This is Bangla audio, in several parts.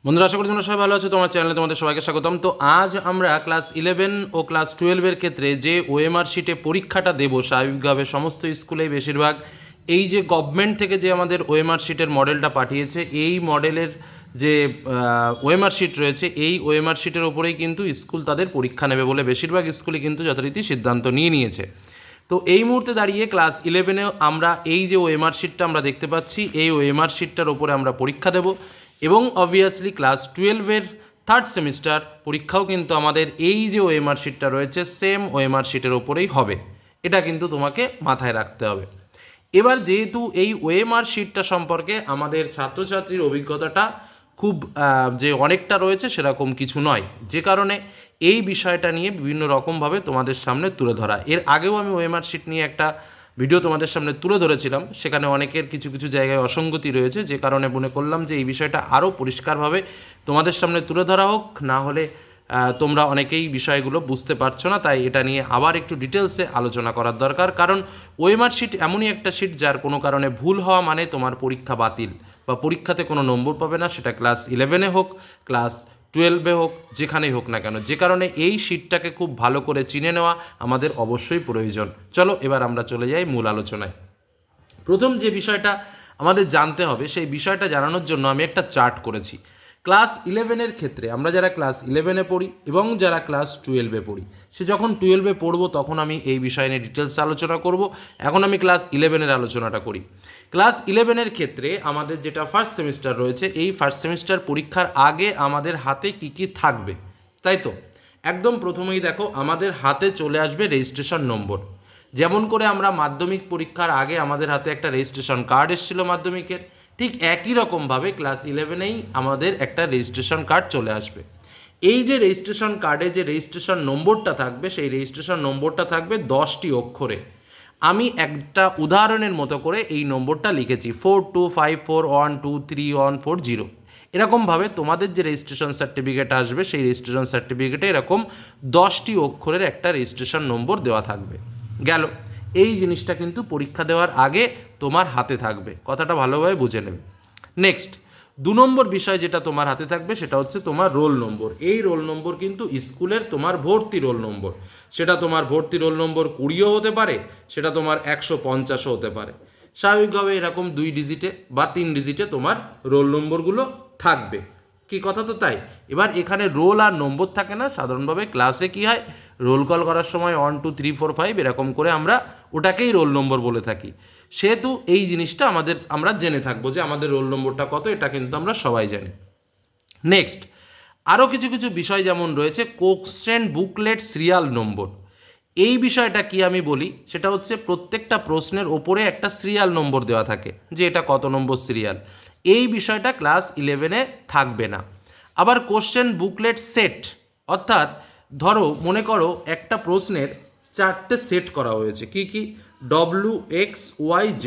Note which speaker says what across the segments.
Speaker 1: বন্ধুরা, আশা করি তোমরা সবাই ভালো আছো। তোমার চ্যানেলে তোমাদের সবাইকে স্বাগতম। তো আজ আমরা ক্লাস 11 ও ক্লাস 12-এর ক্ষেত্রে যে ওএমআর শিটে পরীক্ষাটা দেবো, স্বাভাবিকভাবে সমস্ত স্কুলেই বেশিরভাগ এই যে গভর্নমেন্ট থেকে যে আমাদের ওএমআর শিটের মডেলটা পাঠিয়েছে, এই মডেলের যে ওএমআর শিট রয়েছে, এই ওএমআর শিটের ওপরেই কিন্তু স্কুল তাদের পরীক্ষা নেবে বলে বেশিরভাগ স্কুলই কিন্তু যথারীতি সিদ্ধান্ত নিয়ে নিয়েছে। তো এই মুহূর্তে দাঁড়িয়ে ক্লাস 11-এ আমরা এই যে ওএমআর শিটটা আমরা দেখতে পাচ্ছি, এই ওএমআর শিটটার ওপরে আমরা পরীক্ষা দেব এবং অবভিয়াসলি ক্লাস 12-এর থার্ড সেমিস্টার পরীক্ষাও কিন্তু আমাদের এই যে ওএমআর শিটটা রয়েছে সেম ওএমআর শিটের ওপরেই হবে। এটা কিন্তু তোমাকে মাথায় রাখতে হবে। এবার যেহেতু এই ওএমআর শিটটা সম্পর্কে আমাদের ছাত্রছাত্রীর অভিজ্ঞতাটা খুব যে অনেকটা রয়েছে সেরকম কিছু নয়, যে কারণে এই বিষয়টা নিয়ে বিভিন্ন রকমভাবে তোমাদের সামনে তুলে ধরা। এর আগেও আমি ওএমআর শিট নিয়ে একটা ভিডিও তোমাদের সামনে তুলে ধরেছিলাম, সেখানে অনেকের কিছু কিছু জায়গায় অসঙ্গতি রয়েছে, যে কারণে মনে করলাম যে এই বিষয়টা আরও পরিষ্কারভাবে তোমাদের সামনে তুলে ধরা হোক। না হলে তোমরা অনেকেই বিষয়গুলো বুঝতে পারছো না, তাই এটা নিয়ে আবার একটু ডিটেলসে আলোচনা করার দরকার। কারণ ওএমআর শিট এমনই একটা শিট যার কোনো কারণে ভুল হওয়া মানে তোমার পরীক্ষা বাতিল বা পরীক্ষাতে কোনো নম্বর পাবে না, সেটা ক্লাস 11-এ হোক, ক্লাস 12-এ হোক, যেখানেই হোক না কেন। যে কারণে এই শিটটাকে খুব ভালো করে চিনে নেওয়া আমাদের অবশ্যই প্রয়োজন। চলো এবার আমরা চলে যাই মূল আলোচনায়। প্রথম যে বিষয়টা আমাদের জানতে হবে, সেই বিষয়টা জানানোর জন্য আমি একটা চার্ট করেছি। ক্লাস 11-এর ক্ষেত্রে আমরা যারা ক্লাস 11-এ পড়ি এবং যারা ক্লাস 12-এ পড়ি, সে যখন 12-এ পড়বো তখন আমি এই বিষয় নিয়ে ডিটেলস আলোচনা করব। এখন আমি ক্লাস 11-এর আলোচনাটা করি। ক্লাস 11-এর ক্ষেত্রে আমাদের যেটা ফার্স্ট সেমিস্টার রয়েছে, এই ফার্স্ট সেমিস্টার পরীক্ষার আগে আমাদের হাতে কী কী থাকবে, তাই তো? একদম প্রথমেই দেখো আমাদের হাতে চলে আসবে রেজিস্ট্রেশন নম্বর। যেমন করে আমরা মাধ্যমিক পরীক্ষার আগে আমাদের হাতে একটা রেজিস্ট্রেশন কার্ড এসেছিল মাধ্যমিকের, ঠিক একই রকমভাবে ক্লাস 11-এই আমাদের একটা রেজিস্ট্রেশন কার্ড চলে আসবে। এই যে রেজিস্ট্রেশন কার্ডে যে রেজিস্ট্রেশন নম্বরটা থাকবে, সেই রেজিস্ট্রেশন নম্বরটা থাকবে 10টি অক্ষরে। আমি একটা উদাহরণের মতো করে এই নম্বরটা লিখেছি 4254123140। এরকমভাবে তোমাদের যে রেজিস্ট্রেশন সার্টিফিকেট আসবে, সেই রেজিস্ট্রেশন সার্টিফিকেটে এরকম 10টি অক্ষরের একটা রেজিস্ট্রেশন নম্বর দেওয়া থাকবে। গেল, এই জিনিসটা কিন্তু পরীক্ষা দেওয়ার আগে তোমার হাতে থাকবে, কথাটা ভালোভাবে বুঝে নেবে। নেক্সট, 2 নম্বর বিষয় যেটা তোমার হাতে থাকবে সেটা হচ্ছে তোমার রোল নম্বর। এই রোল নম্বর কিন্তু স্কুলের তোমার ভর্তি রোল নম্বর। সেটা তোমার ভর্তি রোল নম্বর 20ও হতে পারে, সেটা তোমার 150ও হতে পারে। স্বাভাবিকভাবে এরকম 2 ডিজিটে বা 3 ডিজিটে তোমার রোল নম্বরগুলো থাকবে। কি কথা তো তাই? এবার এখানে রোল আর নম্বর থাকে না। সাধারণভাবে ক্লাসে কি হয়, রোল কল করার সময় 1 2 3 4 5 এরকম করে আমরা ওটাকেই রোল নম্বর বলে থাকি। সেহেতু এই জিনিসটা আমরা জেনে থাকবো যে আমাদের রোল নম্বরটা কত, এটা কিন্তু আমরা সবাই জানি। নেক্সট, আরও কিছু কিছু বিষয় যেমন রয়েছে কোশ্চেন বুকলেট সিরিয়াল নম্বর। এই বিষয়টা কি আমি বলি, সেটা হচ্ছে প্রত্যেকটা প্রশ্নের ওপরে একটা সিরিয়াল নম্বর দেওয়া থাকে, যে এটা কত নম্বর সিরিয়াল। এই বিষয়টা ক্লাস 11-এ থাকবে না। আবার কোশ্চেন বুকলেট সেট, অর্থাৎ ধরো মনে করো একটা প্রশ্নের 4টে সেট করা হয়েছে। কি কি? WXYZ,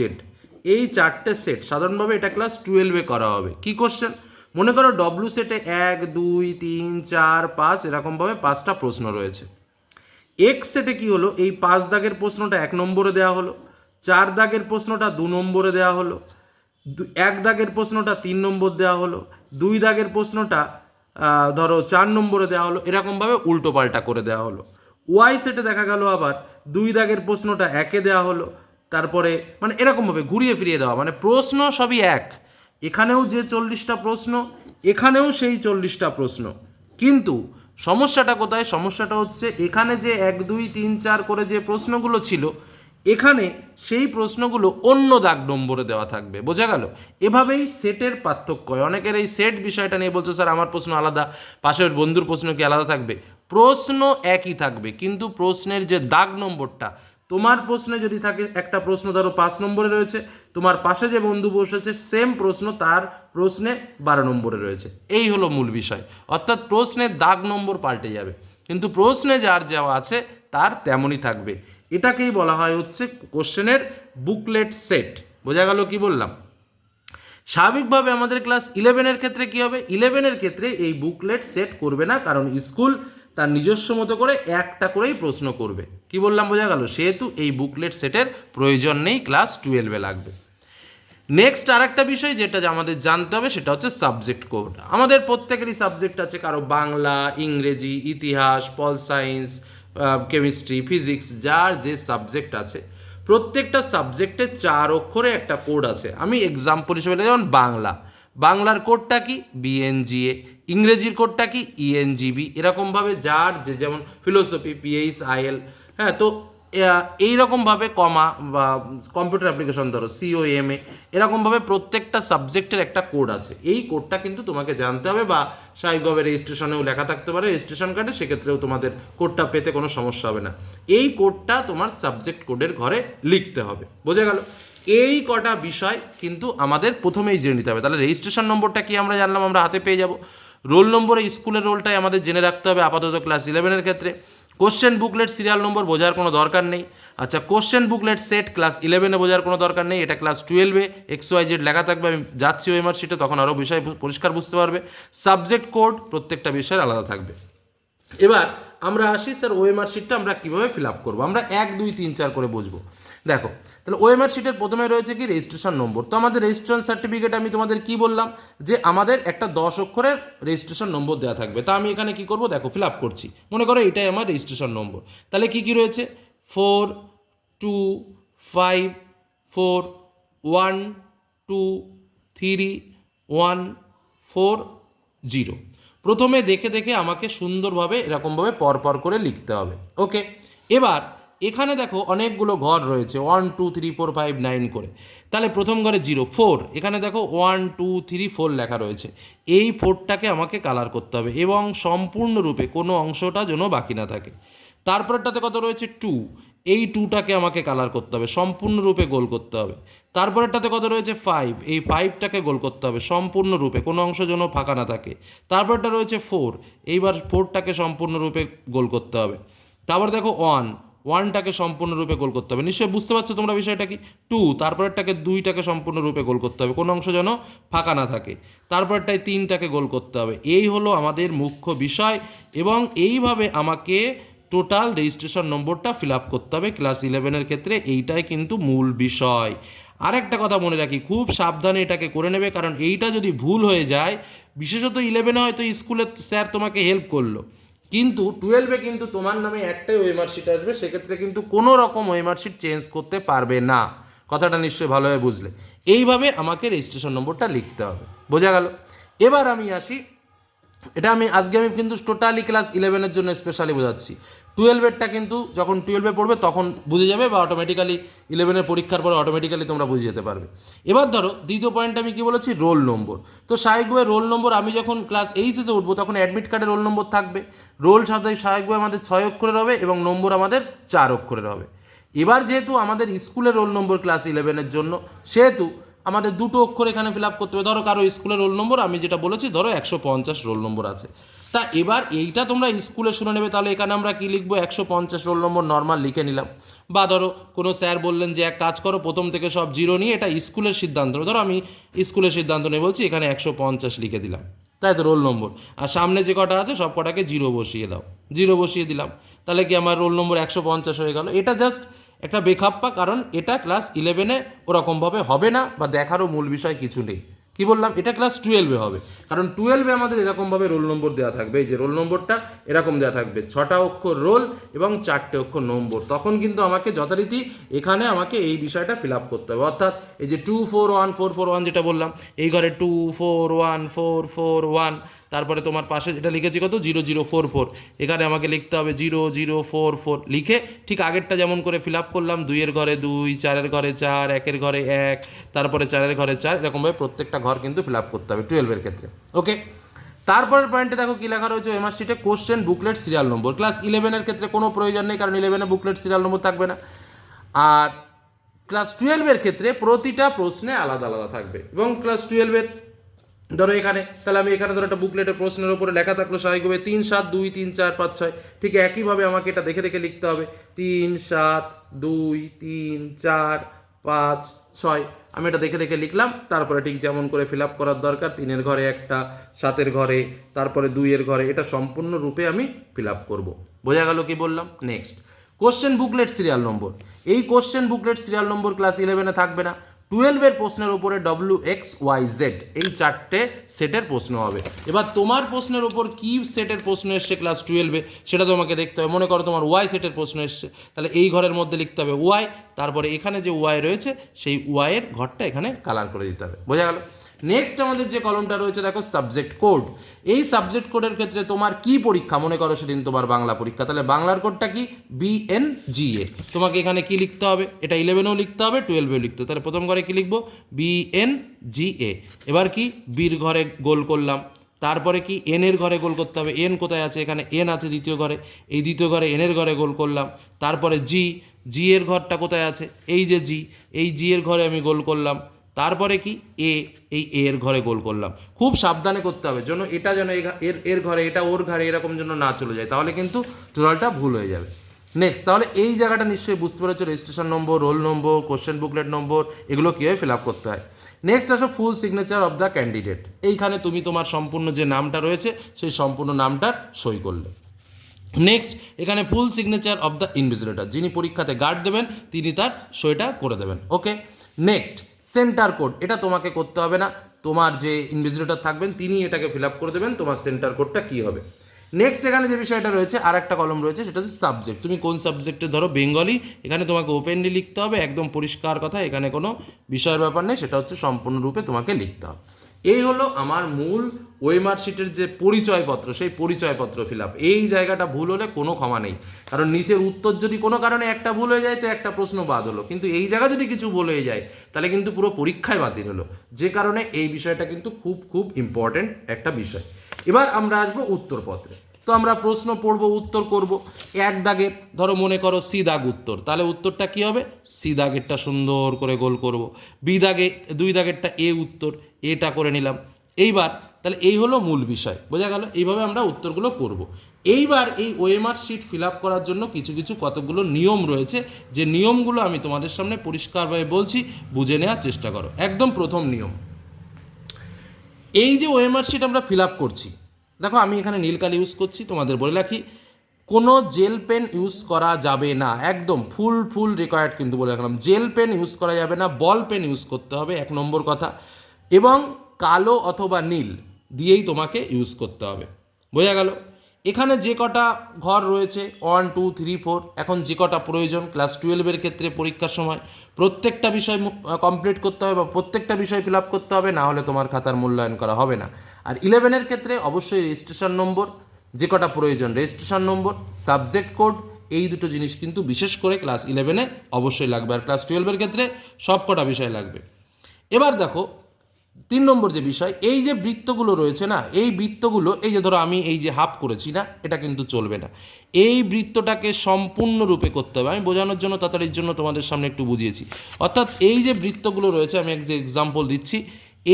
Speaker 1: এই 4টে সেট। সাধারণভাবে এটা ক্লাস 12-এ করা হবে। কি কোশ্চেন? মনে করো ডব্লু সেটে 1 2 3 4 5 এরকমভাবে 5টা প্রশ্ন রয়েছে। এক্স সেটে কি হলো, এই 5 দাগের প্রশ্নটা 1 নম্বরে দেওয়া হলো, 4 দাগের প্রশ্নটা 2 নম্বরে দেওয়া হলো, 1 দাগের প্রশ্নটা 3 নম্বর দেওয়া হলো, 2 দাগের প্রশ্নটা ধরো 4 নম্বরে দেওয়া হলো। এরকমভাবে উল্টো পাল্টা করে দেওয়া হলো। ওয়াই সেটে দেখা গেল আবার 2 দাগের প্রশ্নটা 1-এ দেওয়া হলো, তারপরে মানে এরকমভাবে ঘুরিয়ে ফিরিয়ে দেওয়া, মানে প্রশ্ন সবই এক। এখানেও যে 40টা প্রশ্ন, এখানেও সেই 40টা প্রশ্ন। কিন্তু সমস্যাটা কোথায়? সমস্যাটা হচ্ছে এখানে যে 1 2 3 4 করে যে প্রশ্নগুলো ছিল, এখানে সেই প্রশ্নগুলো অন্য দাগ নম্বরে দেওয়া থাকবে। বোঝা গেল? এভাবেই সেটের পার্থক্য হয়। অনেকের এই সেট বিষয়টা নিয়ে বলছো, স্যার আমার প্রশ্ন আলাদা, পাশের বন্ধুর প্রশ্ন কি আলাদা থাকবে? প্রশ্ন একই থাকবে, কিন্তু প্রশ্নের যে দাগ নম্বরটা, তোমার প্রশ্নে যদি থাকে একটা প্রশ্ন ধরো 5 নম্বরে রয়েছে, তোমার পাশে যে বন্ধু বসেছে সেম প্রশ্ন তার প্রশ্নে 12 নম্বরে রয়েছে। এই হলো মূল বিষয়। অর্থাৎ প্রশ্নের দাগ নম্বর পাল্টে যাবে, কিন্তু প্রশ্নে যার যাওয়া আছে তার তেমনই থাকবে। এটাকেই বলা হয় হচ্ছে কোশ্চেনের বুকলেট সেট। বোঝা গেল কি বললাম? স্বাভাবিকভাবে আমাদের ক্লাস 11-এর ক্ষেত্রে কি হবে? 11-এর ক্ষেত্রে এই বুকলেট সেট করবে না, কারণ স্কুল তার নিজস্ব মতো করে একটা করেই প্রশ্ন করবে। কি বললাম বোঝা গেল? সেহেতু এই বুকলেট সেটের প্রয়োজন নেই, ক্লাস 12-এ লাগবে। নেক্সট আর একটা বিষয় যেটা আমাদের জানতে হবে সেটা হচ্ছে সাবজেক্ট কোড। আমাদের প্রত্যেকেরই সাবজেক্ট আছে, কারো বাংলা, ইংরেজি, ইতিহাস, পল সায়েন্স, কেমিস্ট্রি, ফিজিক্স, যার যে সাবজেক্ট আছে প্রত্যেকটা সাবজেক্টে 4 অক্ষরে একটা কোড আছে। আমি এক্সাম্পল হিসেবে যেমন বাংলার কোডটা কি বিএনজিএ, ইংরেজির কোডটা কি ইএনজিবি, এরকমভাবে যার যে যেমন ফিলোসফি পিএইচআইএল। হ্যাঁ, তো এইরকমভাবে কমা বা কম্পিউটার অ্যাপ্লিকেশন ধরো সিওএমএ, এরকমভাবে প্রত্যেকটা সাবজেক্টের একটা কোড আছে। এই কোডটা কিন্তু তোমাকে জানতে হবে, বা স্বাভাবিকভাবে রেজিস্ট্রেশনেও লেখা থাকতে পারে, রেজিস্ট্রেশন কার্ডে, সেক্ষেত্রেও তোমাদের কোডটা পেতে কোনো সমস্যা হবে না। এই কোডটা তোমার সাবজেক্ট কোডের ঘরে লিখতে হবে। বোঝা গেল? এই কটা বিষয় কিন্তু আমাদের প্রথমেই জেনে নিতে হবে। তাহলে রেজিস্ট্রেশন নম্বরটা কি আমরা জানলাম, আমরা হাতে পেয়ে যাব। রোল নম্বরে স্কুলের রোলটাই আমাদের জেনে রাখতে হবে আপাতত ক্লাস 11-এর ক্ষেত্রে। কোশ্চেন বুকলেট সিরিয়াল নম্বর বোঝার কোনো দরকার নেই। আচ্ছা, কোশ্চেন বুকলেট সেট ক্লাস 11-এ বোঝার কোনো দরকার নেই, এটা ক্লাস 12-এ XYZ লেখা থাকবে। আমি যাচ্ছি ওএমআর শিটে, তখন আরও বিষয় পরিষ্কার বুঝতে পারবে। সাবজেক্ট কোড প্রত্যেকটা বিষয়ের আলাদা থাকবে। এবার আমরা আসি স্যার ওএমআর শিটটা আমরা কীভাবে ফিল আপ করবো। আমরা 1, 2, 3, 4 করে বুঝবো। দেখো, তাহলে ওএমআর শিটের প্রথমে রয়েছে কি রেজিস্ট্রেশন নম্বর। তো আমাদের রেজিস্ট্রেশন সার্টিফিকেট আমি তোমাদের কি বললাম যে আমাদের একটা 10 অক্ষরের রেজিস্ট্রেশন নম্বর দেওয়া থাকবে। তা আমি এখানে কি করব, দেখো ফিল আপ করছি। মনে করো এটাই আমার রেজিস্ট্রেশন নম্বর। তাহলে কি কি রয়েছে 4, 2, 5, 4, 1, 2, 3, 1, 4, 0। প্রথমে দেখে দেখে আমাকে সুন্দরভাবে এরকমভাবে পরপর করে লিখতে হবে। ওকে, এবার এখানে দেখো অনেকগুলো ঘর রয়েছে 1, 2, 3, 4, 5, 9 করে। তাহলে প্রথম ঘরে 0, 4, এখানে দেখো 1, 2, 3, 4 লেখা রয়েছে। এই 4টাকে আমাকে কালার করতে হবে এবং সম্পূর্ণরূপে কোনো অংশটা যেন বাকি না থাকে। তারপরেরটাতে কত রয়েছে 2, এই 2টাকে আমাকে কালার করতে হবে, সম্পূর্ণরূপে গোল করতে হবে। তারপরেরটাতে কত রয়েছে 5, এই 5টাকে গোল করতে হবে সম্পূর্ণরূপে, কোনো অংশ যেন ফাঁকা না থাকে। তারপরটা রয়েছে 4, এইবার 4টাকে সম্পূর্ণরূপে গোল করতে হবে। তারপর দেখো 1টাকে সম্পূর্ণরূপে গোল করতে হবে। নিশ্চয়ই বুঝতে পারছো তোমরা বিষয়টা কি। 2, তারপরেরটাকে 2টাকে সম্পূর্ণরূপে গোল করতে হবে, কোনো অংশ যেন ফাঁকা না থাকে। তারপরটায় 3টাকে গোল করতে হবে। এই হলো আমাদের মুখ্য বিষয় এবং এইভাবে আমাকে টোটাল রেজিস্ট্রেশন নম্বরটা ফিল আপ করতে হবে ক্লাস 11-এর ক্ষেত্রে। এইটাই কিন্তু মূল বিষয়। আরেকটা কথা মনে রাখি, খুব সাবধানে এটাকে করে নেবে, কারণ এইটা যদি ভুল হয়ে যায়, বিশেষত 11-এ হয়তো স্কুলে স্যার তোমাকে হেল্প করলো, কিন্তু 12-এ কিন্তু তোমার নামে একটাই ওএমআর শিট আসবে, সেক্ষেত্রে কিন্তু কোনো রকম ওএমআর শিট চেঞ্জ করতে পারবে না। কথাটা নিশ্চয়ই ভালোভাবে বুঝলে। এইভাবে আমাকে রেজিস্ট্রেশন নম্বরটা লিখতে হবে। বোঝা গেল? এবার আমি আসি, এটা আজকে আমি কিন্তু টোটালি ক্লাস 11-এর জন্য স্পেশালি বোঝাচ্ছি। 12-এরটা কিন্তু যখন 12-এ পড়বে তখন বুঝে যাবে, বা অটোমেটিক্যালি 11-এর পরীক্ষার পরে অটোমেটিক্যালি তোমরা বুঝে যেতে পারবে। এবার ধরো দ্বিতীয় পয়েন্ট আমি কি বলেছি, রোল নম্বর। তো স্বাভাবিকভাবে রোল নম্বর আমি যখন ক্লাস 8-এ উঠবো তখন অ্যাডমিট কার্ডে রোল নম্বর থাকবে। রোল সাথে স্বাভাবিকভাবে আমাদের 6 অক্ষরের হবে এবং নম্বর আমাদের 4 অক্ষরের হবে। এবার যেহেতু আমাদের স্কুলের রোল নম্বর ক্লাস 11-এর জন্য, সেহেতু আমাদের 2টো অক্ষর এখানে ফিল আপ করতে হবে। ধরো কারো স্কুলের রোল নম্বর আমি যেটা বলেছি, ধরো 150 রোল নম্বর আছে। তা এবার এইটা তোমরা স্কুলে শুনে নেবে, তাহলে এখানে আমরা কি লিখবো, 150 রোল নম্বর নর্মাল লিখে নিলাম। বা ধরো কোনো স্যার বললেন যে এক কাজ করো, প্রথম থেকে সব 0 নিয়ে, এটা স্কুলের সিদ্ধান্ত, ধরো আমি স্কুলের সিদ্ধান্ত নিয়ে বলছি, এখানে 150 লিখে দিলাম, তাই তো রোল নম্বর। আর সামনে যে কটা আছে সব কটাকে 0 বসিয়ে দাও, 0 বসিয়ে দিলাম, তাহলে কি আমার রোল নম্বর 150 হয়ে গেল। এটা জাস্ট একটা বেখাপ্পা, কারণ এটা ক্লাস 11-এ ওরকমভাবে হবে না, বা দেখারও মূল বিষয় কিছু নেই। কি বললাম, এটা ক্লাস 12-এ হবে, কারণ 12-এ আমাদের এরকমভাবে রোল নম্বর দেওয়া থাকবে। এই যে রোল নম্বরটা এরকম দেওয়া থাকবে, 6টা অক্ষর রোল এবং 4টে অক্ষর নম্বর। তখন কিন্তু আমাকে যথারীতি এখানে আমাকে এই বিষয়টা ফিল আপ করতে হবে। অর্থাৎ এই যে 2, 4, 1, 4, 4, 1 যেটা বললাম, এই ঘরে 2, 4, 1, 4, 4, 1, তারপরে তোমার পাশে যেটা লিখেছি কত 0, 0, 4, 4, এখানে আমাকে লিখতে হবে 0, 0, 4, 4 লিখে ঠিক আগেরটা যেমন করে ফিল আপ করলাম, 2-এর ঘরে 2, 4-এর ঘরে 4, 1-এর ঘরে 1, তারপরে 4-এর ঘরে 4, এরকমভাবে প্রত্যেকটা ঘর কিন্তু ফিল আপ করতে হবে 12-এর ক্ষেত্রে। ওকে, তারপরের পয়েন্টে দেখো কি লেখা রয়েছে, ওএমআর শিটে question booklet serial number. Class 11-এর ক্ষেত্রে কোনো প্রয়োজন নেই, কারণ 11-এ বুকলেট সিরিয়াল নম্বর থাকবে না। আর ক্লাস 12-এর ক্ষেত্রে প্রতিটা প্রশ্নে আলাদা আলাদা থাকবে। এবং ক্লাস 12-এর ধরো এখানে, তাহলে আমি এখানে ধরো একটা বুকলেটের প্রশ্নের উপরে লেখা থাকলো স্বাভাবিকভাবে 3, 7, 2, 3, 4, 5, 6, ঠিক একইভাবে আমাকে এটা দেখে দেখে লিখতে হবে 3, 7, 2, 3, 4, 5, 6, আমি এটা দেখে দেখে লিখলাম। তারপরে ঠিক যেমন করে ফিল আপ করার দরকার, 3-এর ঘরে একটা, 7-এর ঘরে, তারপরে 2-এর ঘরে, এটা সম্পূর্ণরূপে আমি ফিল আপ করবো। বোঝা গেল কি বললাম? Next, question booklet serial number. এই question booklet serial number class 11-এ থাকবে না। 12-এর প্রশ্নের উপরে WXYZ এই 4টে সেটের প্রশ্ন হবে। এবার তোমার প্রশ্নের উপর কি সেটের প্রশ্ন এসছে ক্লাস 12-এ সেটা তোমাকে দেখতে হবে। মনে করো তোমার ওয়াই সেটের প্রশ্ন এসছে, তাহলে এই ঘরের মধ্যে লিখতে হবে ওয়াই, তারপরে এখানে যে ওয়াই রয়েছে সেই ওয়াইয়ের ঘরটা এখানে কালার করে দিতে হবে। বোঝা গেল? নেক্সট আমাদের যে কলমটা রয়েছে দেখো সাবজেক্ট কোড। এই সাবজেক্ট কোডের ক্ষেত্রে তোমার কি পরীক্ষা, মনে করো সেদিন তোমার বাংলা পরীক্ষা, তাহলে বাংলার কোডটা কি BNGA। তোমাকে এখানে কি লিখতে হবে, এটা 11-এও লিখতে হবে 12-এও লিখতে হবে। তাহলে প্রথম ঘরে কি লিখবো BNGA। এবার কি বির ঘরে গোল করলাম, তারপরে কি এনের ঘরে গোল করতে হবে। এন কোথায় আছে, এখানে এন আছে দ্বিতীয় ঘরে, এই দ্বিতীয় ঘরে এনের ঘরে গোল করলাম। তারপরে জি এর ঘরটা কোথায় আছে, এই যে এই জি এর ঘরে আমি গোল করলাম। তারপরে কি এই এর ঘরে গোল করলাম। খুব সাবধানে করতে হবে যেন এটা যেন এর ঘরে এটা ওর ঘরে এরকম যেন না চলে যায়, তাহলে কিন্তু টোটালটা ভুল হয়ে যাবে। নেক্সট, তাহলে এই জায়গাটা নিশ্চয়ই বুঝতে পেরেছো, registration number, roll number, question booklet নম্বর, এগুলো কীভাবে ফিল আপ করতে হয়। নেক্সট আসো full signature of the candidate. এইখানে তুমি তোমার সম্পূর্ণ যে নামটা রয়েছে সেই সম্পূর্ণ নামটার সই করলে। নেক্সট, এখানে full signature of the invigilator, যিনি পরীক্ষাতে গার্ড দেবেন তিনি তার সইটা করে দেবেন। ওকে। নেক্সট, সেন্টার কোড, এটা তোমাকে করতে হবে না, তোমার যে ইনভিজিলেটর থাকবেন তিনি এটাকে ফিল আপ করে দেবেন তোমার সেন্টার কোডটা কী হবে। নেক্সট, এখানে যে বিষয়টা রয়েছে আর একটা কলম রয়েছে, সেটা হচ্ছে সাবজেক্ট। তুমি কোন সাবজেক্টে, ধরো বেঙ্গলি, এখানে তোমাকে ওপেনলি লিখতে হবে, একদম পরিষ্কার কথা, এখানে কোনো বিষয়ের ব্যাপার নেই, সেটা হচ্ছে সম্পূর্ণরূপে তোমাকে লিখতে হবে। এই হলো আমার মূল ওএমআর শিটের যে পরিচয়পত্র, সেই পরিচয়পত্র ফিল আপ। এই জায়গাটা ভুল হলে কোনো ক্ষমা নেই, কারণ নিচের উত্তর যদি কোনো কারণে একটা ভুল হয়ে যায় তো একটা প্রশ্ন বাদ হলো, কিন্তু এই জায়গা যদি কিছু ভুল হয়ে যায় তাহলে কিন্তু পুরো পরীক্ষায় বাতিল হলো। যে কারণে এই বিষয়টা কিন্তু খুব খুব ইম্পর্টেন্ট একটা বিষয়। এবার আমরা আসবো উত্তরপত্রে। তো আমরা প্রশ্ন পড়ব, উত্তর করব। এক দাগের ধরো মনে করো সি দাগ উত্তর, তাহলে উত্তরটা কী হবে, সি দাগেরটা সুন্দর করে গোল করব। বি দাগে 2 দাগেরটা এ উত্তর, এটা করে নিলাম। এইবার তাহলে এই হলো মূল বিষয়, বোঝা গেল? এইভাবে আমরা উত্তরগুলো করব। এইবার এই ওএমআর শিট ফিল আপ করার জন্য কিছু কিছু কতগুলো নিয়ম রয়েছে, যে নিয়মগুলো আমি তোমাদের সামনে পরিষ্কারভাবে বলছি, বুঝে নেওয়ার চেষ্টা করো। একদম প্রথম নিয়ম, এই যে ওএমআর শিট আমরা ফিল আপ করছি, দেখো আমি এখানে নীল কালি ইউজ করছি, তোমাদের বলে রাখি কোনো জেল পেন ইউজ করা যাবে না, একদম ফুল রিকোয়ার্ড কিন্তু বলে রাখলাম। জেল পেন ইউজ করা যাবে না, বল পেন ইউজ করতে হবে, 1 নম্বর কথা। এবং কালো অথবা নীল দিয়েই তোমাকে ইউজ করতে হবে, বোঝা গেল? এখানে যে কটা ঘর রয়েছে 1 2 3 4, এখন যে কটা প্রয়োজন ক্লাস 12-এর ক্ষেত্রে পরীক্ষার সময় প্রত্যেকটা বিষয় কমপ্লিট করতে হবে বা প্রত্যেকটা বিষয় ফিল আপ করতে হবে, না হলে তোমার খাতার মূল্যায়ন করা হবে না। আর 11-এর ক্ষেত্রে অবশ্যই রেজিস্ট্রেশন নম্বর, যে কটা প্রয়োজন রেজিস্ট্রেশন নম্বর, সাবজেক্ট কোড, এই দুটো জিনিস কিন্তু বিশেষ করে ক্লাস 11-এ অবশ্যই লাগবে, আর ক্লাস 12-এর ক্ষেত্রে সব কটা বিষয় লাগবে। এবার দেখো 3 নম্বর যে বিষয়, এই যে বৃত্তগুলো রয়েছে না, এই বৃত্তগুলো, এই যে ধরো আমি এই যে হাফ করেছি না, এটা কিন্তু চলবে না, এই বৃত্তটাকে সম্পূর্ণরূপে করতে হবে। আমি বোঝানোর জন্য তাড়াতাড়ির জন্য তোমাদের সামনে একটু বুঝিয়েছি। অর্থাৎ এই যে বৃত্তগুলো রয়েছে, আমি এক যে এক্সাম্পল দিচ্ছি,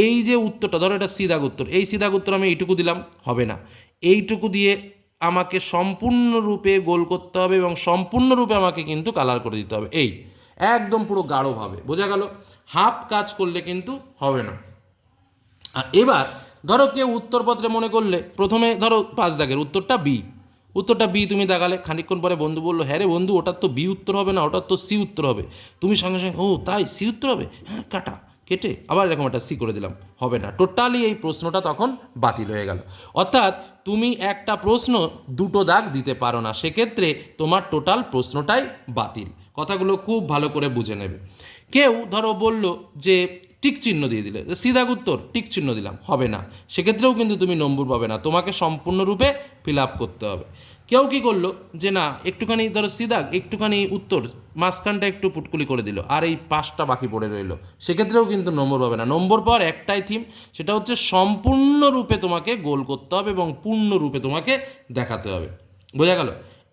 Speaker 1: এই যে উত্তরটা ধরো এটা সিদাগ উত্তর, এই সিদাগ উত্তর আমি এইটুকু দিলাম, হবে না, এইটুকু দিয়ে আমাকে সম্পূর্ণরূপে গোল করতে হবে এবং সম্পূর্ণরূপে আমাকে কিন্তু কালার করে দিতে হবে, এই একদম পুরো গাঢ়ভাবে, বোঝা গেল? হাফ কাজ করলে কিন্তু হবে না। আর এবার ধরো কেউ উত্তরপত্রে মনে করলে প্রথমে ধরো 5 দাগের উত্তরটা বি তুমি দাগালে, খানিকক্ষণ পরে বন্ধু বললো, হ্যাঁ রে বন্ধু, ওটার তো বি উত্তর হবে না, ওটার তো সি উত্তর হবে। তুমি সঙ্গে সঙ্গে, ও তাই, সি উত্তর হবে, হ্যাঁ কেটে আবার এরকম একটা সি করে দিলাম, হবে না, টোটালি এই প্রশ্নটা তখন বাতিল হয়ে গেল। অর্থাৎ তুমি একটা প্রশ্ন 2টো দাগ দিতে পারো না, সেক্ষেত্রে তোমার টোটাল প্রশ্নটাই বাতিল। কথাগুলো খুব ভালো করে বুঝে নেবে। কেউ ধরো বলল যে টিক চিহ্ন দিয়ে দিলে, সিদাগ উত্তর টিক চিহ্ন দিলাম, হবে না, সেক্ষেত্রেও কিন্তু তুমি নম্বর পাবে না, তোমাকে সম্পূর্ণরূপে ফিল আপ করতে হবে। কেউ কী করলো যে না, একটুখানি ধরো সিদাগ, একটুখানি উত্তর, মাঝখানটা একটু পুটকুলি করে দিল, আর এই 5টা বাকি পড়ে রইলো, সেক্ষেত্রেও কিন্তু নম্বর পাবে না। নম্বর পাওয়ার একটাই থিম, সেটা হচ্ছে সম্পূর্ণরূপে তোমাকে গোল করতে হবে এবং পূর্ণরূপে তোমাকে দেখাতে হবে, বোঝা গেল?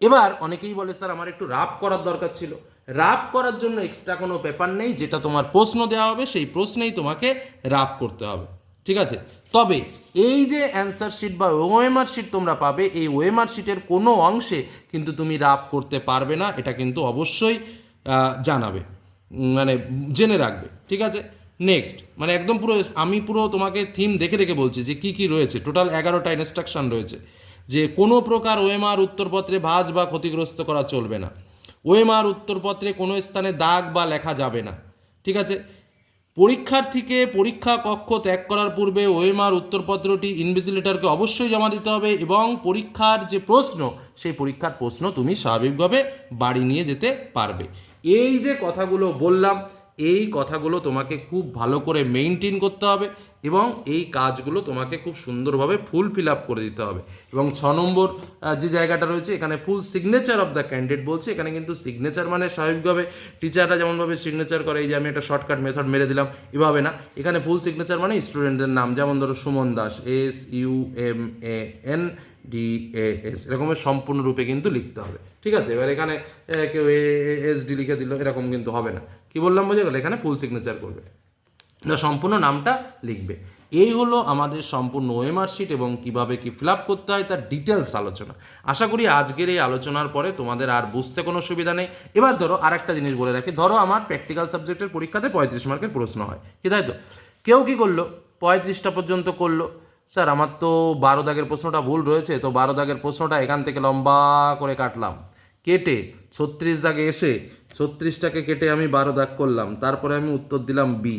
Speaker 1: এবার অনেকেই বলে স্যার আমার একটু রাফ করার দরকার ছিল। রাফ করার জন্য এক্সট্রা কোনো পেপার নেই, যেটা তোমার প্রশ্ন দেওয়া হবে সেই প্রশ্নেই তোমাকে রাফ করতে হবে, ঠিক আছে? তবে এই যে অ্যান্সার শিট বা ওএমআর শিট তোমরা পাবে, এই ওএমআর শিটের কোনো অংশে কিন্তু তুমি রাফ করতে পারবে না, এটা কিন্তু অবশ্যই জানাবে, মানে জেনে রাখবে, ঠিক আছে? নেক্সট, মানে একদম পুরো আমি পুরো তোমাকে থিম দেখে দেখে বলছি যে কী কী রয়েছে। টোটাল 11টা ইনস্ট্রাকশন রয়েছে, যে কোনো প্রকার ওএমআর উত্তরপত্রে ভাঁজ বা ক্ষতিগ্রস্ত করা চলবে না, ওএমআর উত্তরপত্রে কোনো স্থানে দাগ বা লেখা যাবে না, ঠিক আছে? পরীক্ষার্থীকে পরীক্ষা কক্ষ ত্যাগ করার পূর্বে ওএমআর উত্তরপত্রটি ইনভিজিলেটরকে অবশ্যই জমা দিতে হবে এবং পরীক্ষার যে প্রশ্ন সেই পরীক্ষার প্রশ্ন তুমি স্বাভাবিকভাবে বাড়ি নিয়ে যেতে পারবে। এই যে কথাগুলো বললাম, এই কথাগুলো তোমাকে খুব ভালো করে মেইনটেইন করতে হবে এবং এই কাজগুলো তোমাকে খুব সুন্দরভাবে ফিল আপ করে দিতে হবে। এবং 6 নম্বর যে জায়গাটা রয়েছে এখানে full signature of the candidate বলছে। এখানে কিন্তু সিগনেচার মানে স্বাভাবিকভাবে টিচাররা যেমনভাবে সিগনেচার করে, এই যে আমি একটা শর্টকাট মেথড মেরে দিলাম, এভাবে না। এখানে ফুল সিগনেচার মানে স্টুডেন্টদের নাম, যেমন ধরো সুমন দাস, SUMANDAS, এরকমের সম্পূর্ণরূপে কিন্তু লিখতে হবে। ঠিক আছে, এবার এখানে কেউ ASD লিখে দিল, এরকম কিন্তু হবে না। কি বললাম বোঝা গেল? এখানে ফুল সিগনেচার করবে না, সম্পূর্ণ নামটা লিখবে। এই হলো আমাদের সম্পূর্ণ ওএমআর শিট এবং কিভাবে কি ফিল আপ করতে হয় তার ডিটেলস আলোচনা। আশা করি আজকের এই আলোচনার পরে তোমাদের আর বুঝতে কোনো সুবিধা নেই। এবার ধরো আরেকটা জিনিস বলে রাখি, ধরো আমার প্র্যাকটিক্যাল সাবজেক্টের পরীক্ষাতে 35 মার্কের প্রশ্ন হয়, কি তাই তো? কেউ কি করলো, 35টা পর্যন্ত করলো, স্যার আমার তো 12 দাগের প্রশ্নটা ভুল রয়েছে, তো 12 দাগের প্রশ্নটা এখান থেকে লম্বা করে কাটলাম, কেটে 36 দাগে এসে 36টাকে কেটে আমি 12 দাগ করলাম, তারপরে আমি উত্তর দিলাম বি।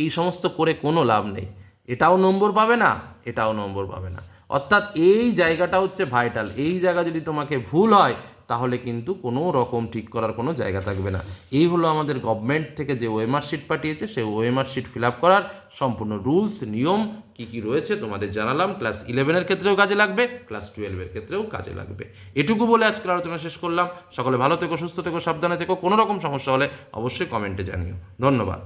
Speaker 1: এই সমস্ত করে কোনো লাভ নেই, এটাও নম্বর পাবে না, এটাও নম্বর পাবে না। অর্থাৎ এই জায়গাটা হচ্ছে ভাইটাল। এই জায়গা যদি তোমাকে ভুল হয় তাহলে কিন্তু কোনো রকম ঠিক করার কোনো জায়গা থাকবে না। এই হলো আমাদের গভর্নমেন্ট থেকে যে ওএমআর শিট পাঠিয়েছে, সেই ওএমআর শিট ফিল আপ করার সম্পূর্ণ রুলস নিয়ম কী কী রয়েছে তোমাদের জানালাম। ক্লাস 11-এর ক্ষেত্রেও কাজে লাগবে, ক্লাস 12-এর ক্ষেত্রেও কাজে লাগবে। এটুকু বলে আজকের আলোচনা শেষ করলাম। সকলে ভালো থেকো, সুস্থ থেকো, সাবধানে থেকো। কোনো রকম সমস্যা হলে অবশ্যই কমেন্টে জানিও। ধন্যবাদ।